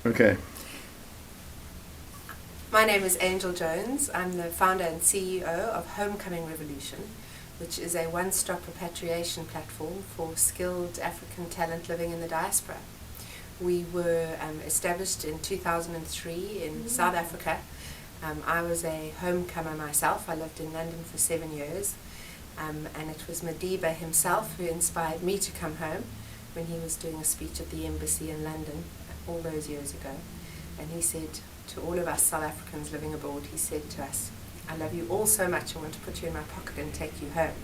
Okay. My name is Angel Jones. I'm the founder and CEO of Homecoming Revolution, which is a one-stop repatriation platform for skilled African talent living in the diaspora. We were established in 2003 in South Africa. I was a homecomer myself. I lived in London for 7 years, and it was Madiba himself who inspired me to come home when he was doing a speech at the embassy in London all those years ago. And he said to all of us South Africans living abroad, he said to us, "I love you all so much, I want to put you in my pocket and take you home."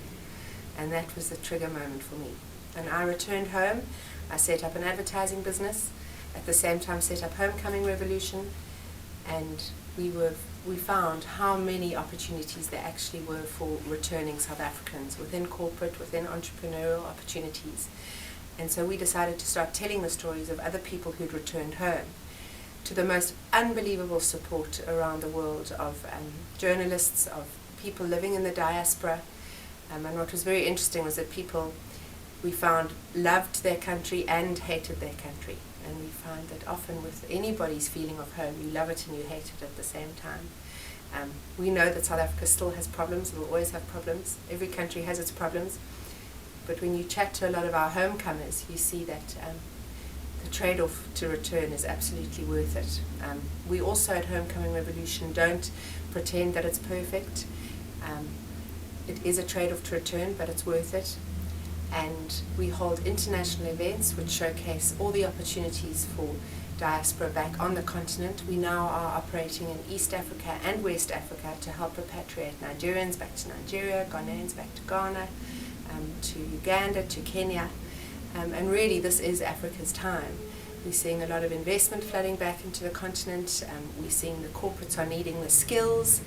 And that was the trigger moment for me. And I returned home. I set up an advertising business, at the same time set up Homecoming Revolution, and we found how many opportunities there actually were for returning South Africans within corporate, within entrepreneurial opportunities. And so we decided to start telling the stories of other people who'd returned home, to the most unbelievable support around the world of journalists, of people living in the diaspora. And what was very interesting was that people, we found, loved their country and hated their country. And we find that often with anybody's feeling of home, you love it and you hate it at the same time. We know that South Africa still has problems, it will always have problems. Every country has its problems. But when you chat to a lot of our homecomers, you see that the trade-off to return is absolutely worth it. We also at Homecoming Revolution don't pretend that it's perfect. It is a trade-off to return, but it's worth it. And we hold international events which showcase all the opportunities for diaspora back on the continent. We now are operating in East Africa and West Africa to help repatriate Nigerians back to Nigeria, Ghanaians back to Ghana, to Uganda, to Kenya. And really this is Africa's time. We're seeing a lot of investment flooding back into the continent. We're seeing the corporates are needing the skills.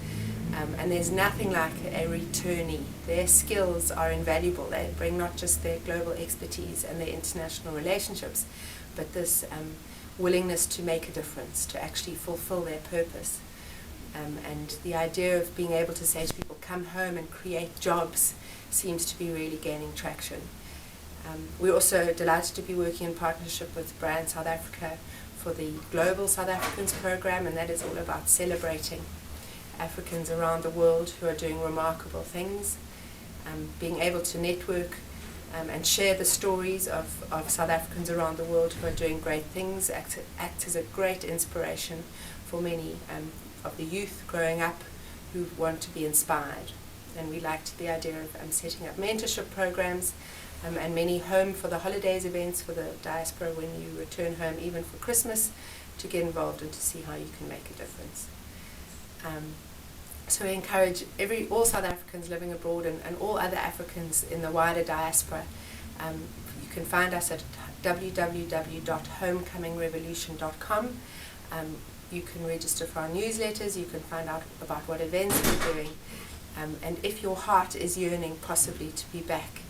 And there's nothing like a returnee. Their skills are invaluable. They bring not just their global expertise and their international relationships, but this willingness to make a difference, to actually fulfill their purpose. And the idea of being able to say to people, come home and create jobs, seems to be really gaining traction. We're also delighted to be working in partnership with Brand South Africa for the Global South Africans program, and that is all about celebrating Africans around the world who are doing remarkable things, being able to network and share the stories of South Africans around the world who are doing great things, act as a great inspiration for many of the youth growing up who want to be inspired. And we liked the idea of setting up mentorship programs and many home for the holidays events for the diaspora when you return home, even for Christmas, to get involved and to see how you can make a difference. So we encourage all South Africans living abroad and all other Africans in the wider diaspora. You can find us at www.homecomingrevolution.com. You can register for our newsletters, you can find out about what events we're doing. And if your heart is yearning possibly to be back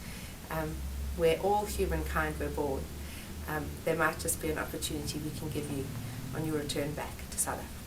where all humankind were born, there might just be an opportunity we can give you on your return back to South Africa.